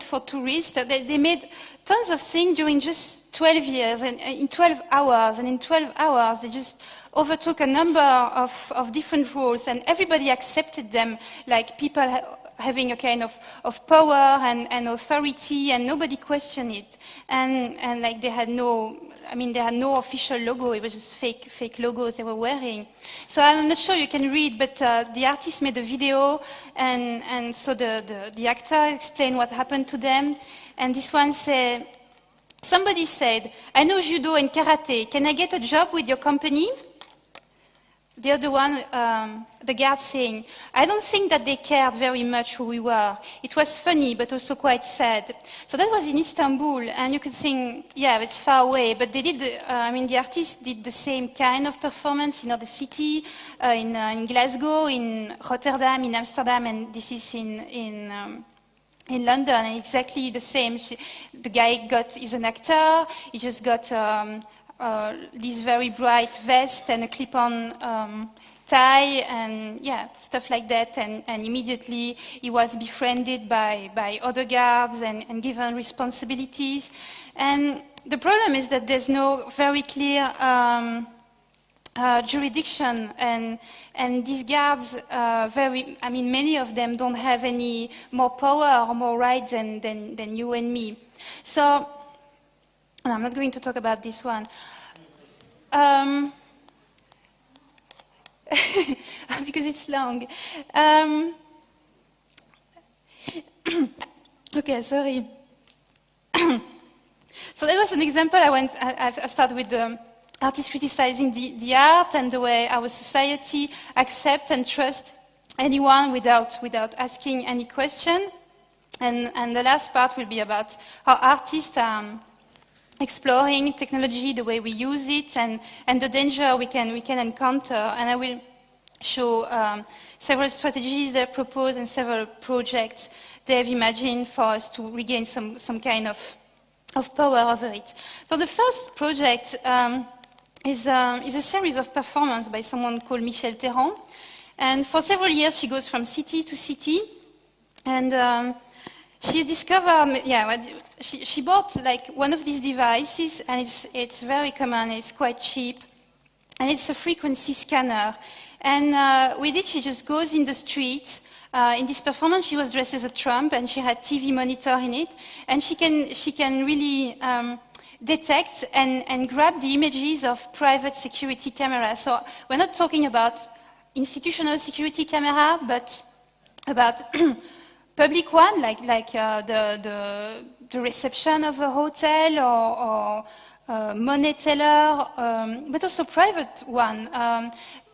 for tourists. They made tons of things during just 12 years, and in 12 hours, and in 12 hours they just overtook a number of different roles, and everybody accepted them, like people having a kind of power and authority, and nobody questioned it. And like they had no official logo, it was just fake logos they were wearing. So I'm not sure you can read, but the artist made a video, and so the actor explained what happened to them. And this one said, somebody said, I know judo and karate, can I get a job with your company? The other one, the guard saying, I don't think that they cared very much who we were. It was funny, but also quite sad. So that was in Istanbul, and you could think, yeah, it's far away, but they did, the artists did the same kind of performance in other cities, in Glasgow, in Rotterdam, in Amsterdam, and this is in London, and exactly the same. The guy is an actor, he just got this very bright vest and a clip-on tie, and yeah, stuff like that, and immediately he was befriended by other guards and given responsibilities. And the problem is that there's no very clear jurisdiction, and these guards, many of them don't have any more power or more rights than you and me. So, and I'm not going to talk about this one. Because it's long. Okay, sorry. So that was an example. I started with the artists criticizing the art and the way our society accepts and trusts anyone without asking any question. And the last part will be about how artists are exploring technology, the way we use it, and the danger we can encounter. And I will show several strategies they propose and several projects they've imagined for us to regain some kind of power over it. So the first project is a series of performances by someone called Michelle Théran. And for several years she goes from city to city, and she discovered, she bought like one of these devices, and it's very common, it's quite cheap, and it's a frequency scanner. And with it, she just goes in the streets. In this performance, she was dressed as a Trump, and she had TV monitor in it, and she can really detect and grab the images of private security cameras. So we're not talking about institutional security camera, but about public one, like the reception of a hotel or money teller, but also private one,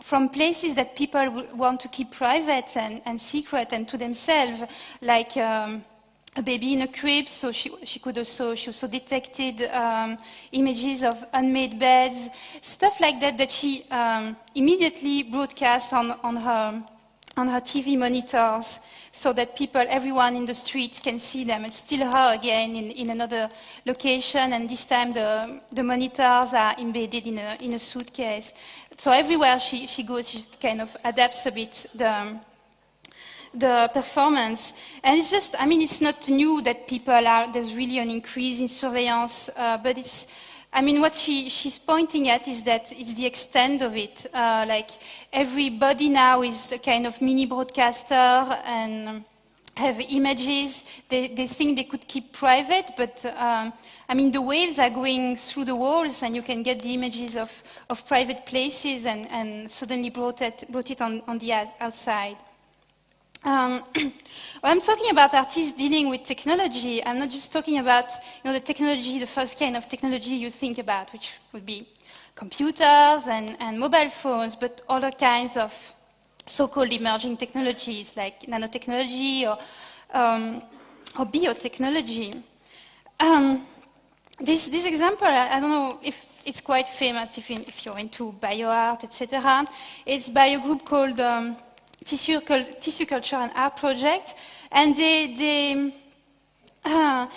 from places that people want to keep private and secret and to themselves, like a baby in a crib. So she also detected images of unmade beds, stuff like that she immediately broadcast on her TV monitors, so that everyone in the streets can see them. It's still her again in another location, and this time the monitors are embedded in a suitcase. So everywhere she goes, she kind of adapts a bit the performance. And it's just, it's not new that there's really an increase in surveillance, but it's, what she's pointing at is that it's the extent of it. Like everybody now is a kind of mini broadcaster and have images they think they could keep private, but the waves are going through the walls, and you can get the images of private places and suddenly brought it on the outside. When I'm talking about artists dealing with technology, I'm not just talking about the technology, the first kind of technology you think about, which would be computers and mobile phones, but other kinds of so-called emerging technologies like nanotechnology or biotechnology. This example, I don't know if it's quite famous if you're into bioart, etc. It's by a group called Tissue Culture and Art Project, and they are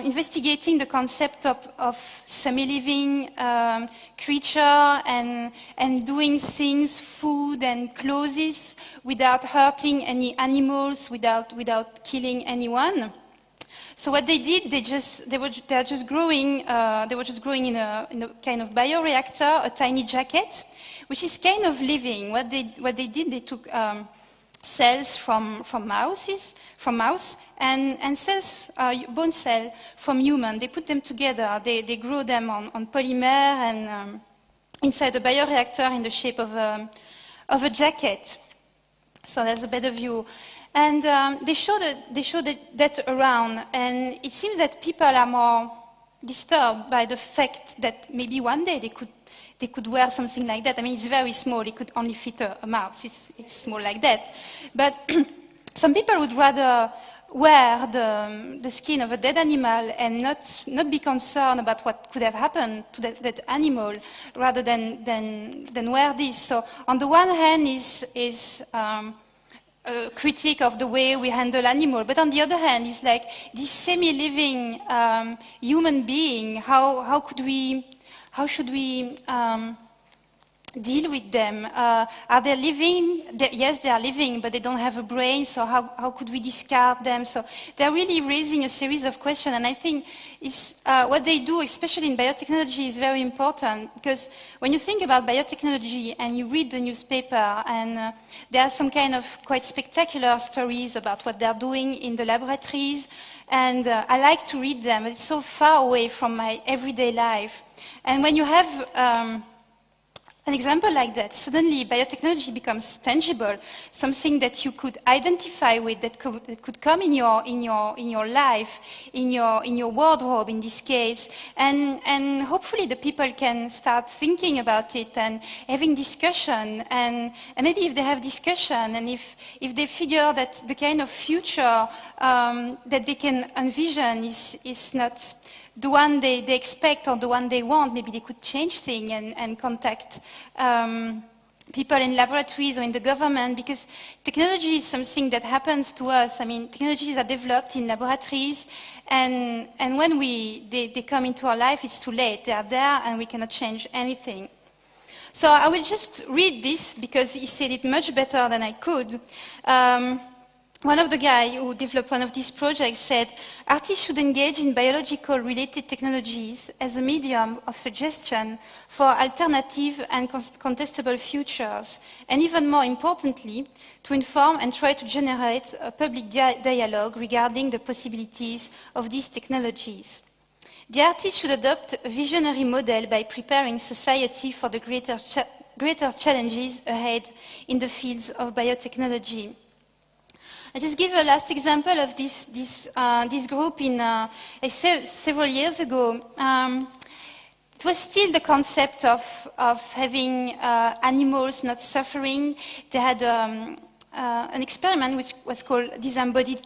investigating the concept of semi-living creature and doing things, food and clothes, without hurting any animals, without killing anyone. So what they did, they were just growing in a kind of bioreactor, a tiny jacket, which is kind of living. What they did, they took cells from mouse, and cells, bone cell from human. They put them together. They grow them on polymer and inside a bioreactor in the shape of a jacket. So there's a better view. And they showed that around, and it seems that people are more disturbed by the fact that maybe one day they could wear something like that. I mean, it's very small. It could only fit a mouse. It's small like that. But some people would rather wear the skin of a dead animal and not be concerned about what could have happened to that animal, rather than wear this. So on the one hand is a critique of the way we handle animals, but on the other hand, it's like this semi-living human being. How should we deal with them? Are they living? Yes, they are living, but they don't have a brain, so how could we discard them? So they're really raising a series of questions, and I think what they do, especially in biotechnology, is very important, because when you think about biotechnology and you read the newspaper, and there are some kind of quite spectacular stories about what they're doing in the laboratories, and I like to read them, but it's so far away from my everyday life. And when you have an example like that, suddenly biotechnology becomes tangible, something that you could identify with, that could come in your life, in your wardrobe in this case, and hopefully the people can start thinking about it and having discussion, and maybe if they have discussion, and if they figure that the kind of future that they can envision is not the one they expect or the one they want, maybe they could change things and contact people in laboratories or in the government, because technology is something that happens to us. I mean, technologies are developed in laboratories, and when they come into our life, it's too late. They are there, and we cannot change anything. So I will just read this, because he said it much better than I could. One of the guys who developed one of these projects said, artists should engage in biological-related technologies as a medium of suggestion for alternative and contestable futures, and even more importantly, to inform and try to generate a public dialogue regarding the possibilities of these technologies. The artist should adopt a visionary model by preparing society for the greater challenges ahead in the fields of biotechnology. I just give a last example of this group several years ago. It was still the concept of having animals not suffering. They had an experiment which was called disembodied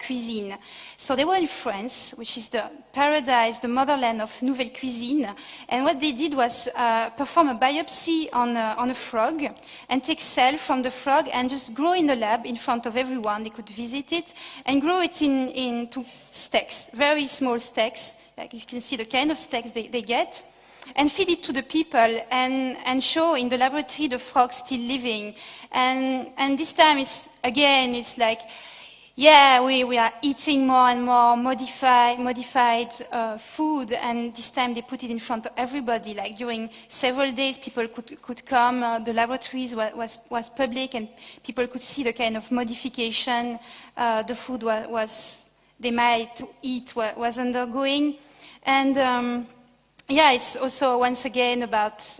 cuisine. So they were in France, which is the paradise, the motherland of Nouvelle Cuisine. And what they did was perform a biopsy on a frog and take cells from the frog and just grow in the lab in front of everyone. They could visit it and grow it into stacks, very small stacks. Like you can see the kind of stacks they get, and feed it to the people and show in the laboratory the frog still living. And this time it's like, yeah, we are eating more and more modified food, and this time they put it in front of everybody. Like during several days, people could come. The laboratories was public, and people could see the kind of modification the food they might eat was undergoing. And yeah, it's also once again about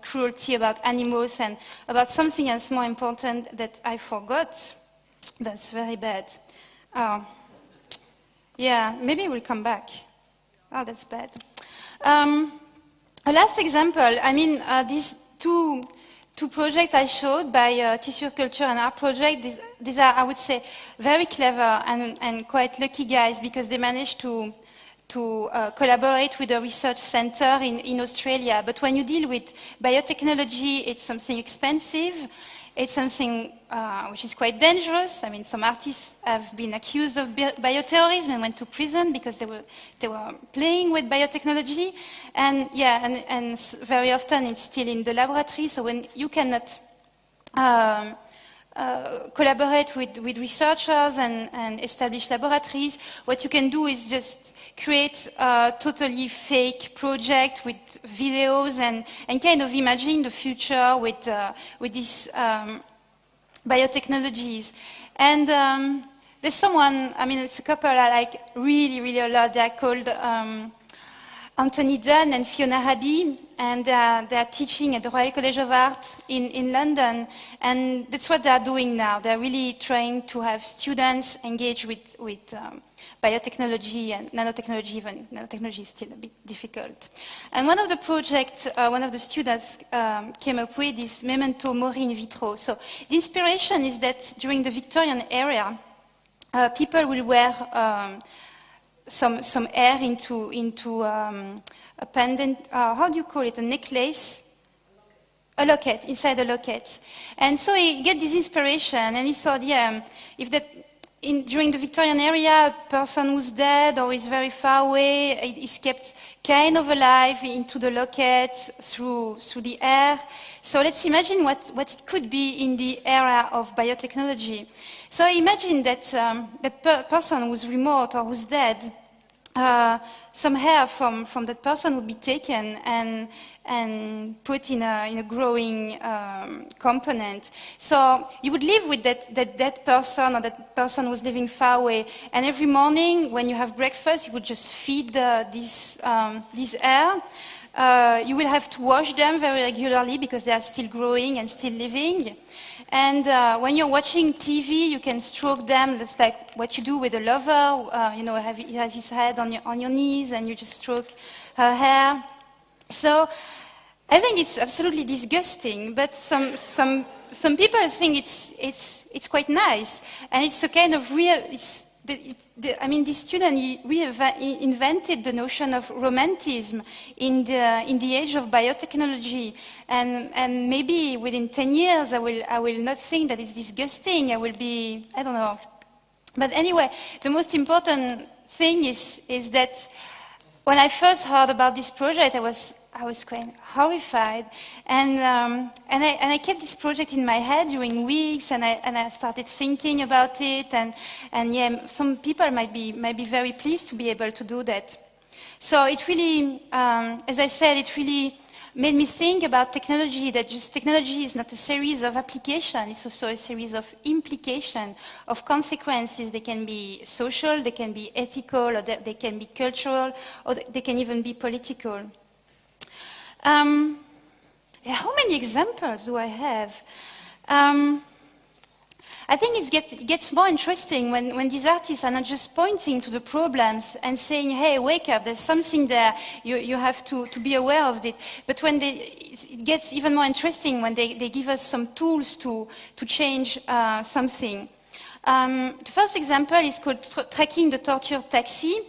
cruelty, about animals, and about something else more important that I forgot. That's very bad. Yeah, maybe we'll come back. Oh, that's bad. A last example, I mean, these two projects I showed by Tissue Culture and Art Project, these are, I would say, very clever and quite lucky guys, because they managed to collaborate with a research center in Australia. But when you deal with biotechnology, it's something expensive. It's something which is quite dangerous. I mean, some artists have been accused of bioterrorism and went to prison because they were playing with biotechnology. And yeah, and very often it's still in the laboratory. So when you cannot collaborate with researchers and establish laboratories. What you can do is just create a totally fake project with videos and kind of imagine the future with these biotechnologies. And there's someone, I mean, it's a couple I like really, really a lot. They're called Anthony Dunn and Fiona Raby, and they're teaching at the Royal College of Art in London. And that's what they're doing now. They're really trying to have students engage with biotechnology and nanotechnology. Even nanotechnology is still a bit difficult. And one of the projects, one of the students came up with is Memento Mori in vitro. So the inspiration is that during the Victorian era, people will wear some hair into a pendant. How do you call it? A necklace? A locket, inside a locket. And so he get this inspiration, and he thought, yeah, if that during the Victorian era, a person who's dead or is very far away is kept kind of alive into the locket through the air. So let's imagine what it could be in the era of biotechnology. So I imagine that that person who's remote or who's dead, some hair from that person would be taken and put in a growing component. So you would live with that person, or that person who's living far away. And every morning when you have breakfast, you would just feed this hair. You will have to wash them very regularly because they are still growing and still living. And when you're watching TV, you can stroke them. That's like what you do with a lover. You know, he has his head on your knees, and you just stroke her hair. So I think it's absolutely disgusting, but some people think it's quite nice, and it's a kind of real. I mean, this student he invented the notion of romanticism in the age of biotechnology, and maybe within 10 years I will not think that it's disgusting. I will be, I don't know. But anyway, the most important thing is that when I first heard about this project, I was quite horrified, and I kept this project in my head during weeks, and I started thinking about it, and yeah, some people might be very pleased to be able to do that. So it really, as I said, it really made me think about technology, that just technology is not a series of applications, it's also a series of implications, of consequences. They can be social, they can be ethical, or they can be cultural, or they can even be political. How many examples do I have? I think it gets more interesting when these artists are not just pointing to the problems and saying, hey, wake up, there's something there, you have to be aware of it. But when it gets even more interesting when they give us some tools to change something. The first example is called Tracking the Torture Taxi.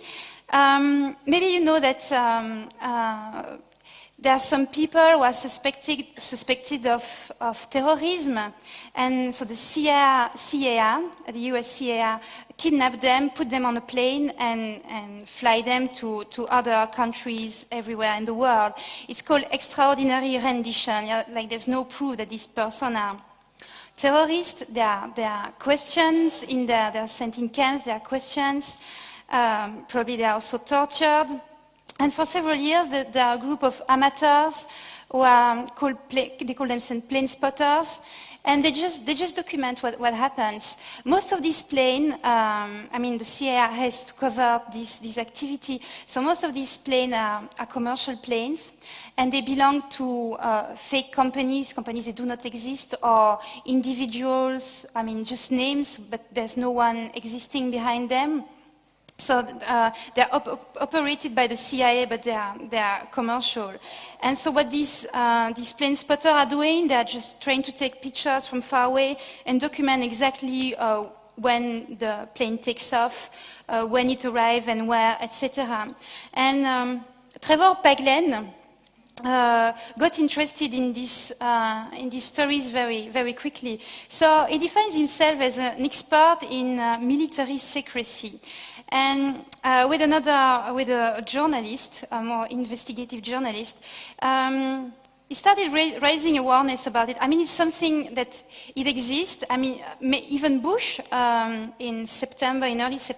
Maybe you know that there are some people who are suspected of terrorism, and so the CIA, the US CIA, kidnap them, put them on a plane, and fly them to other countries everywhere in the world. It's called extraordinary rendition. Like there's no proof that these persons are terrorists. There are questions in there. They are sent in camps. There are questions. Probably they are also tortured. And for several years, there are a group of amateurs who are they call themselves plane spotters, and they just document what happens. Most of these planes, I mean, the CIA has to cover this activity, so most of these planes are commercial planes, and they belong to fake companies that do not exist, or individuals, I mean, just names, but there's no one existing behind them. So they're operated by the CIA, but they are commercial. And so what these plane spotters are doing, they're just trying to take pictures from far away and document exactly when the plane takes off, when it arrives and where, etc. And Trevor Paglen got interested in these stories very, very quickly. So he defines himself as an expert in military secrecy. And with a journalist, a more investigative journalist, he started raising awareness about it. I mean, it's something that it exists. I mean, even Bush, in early September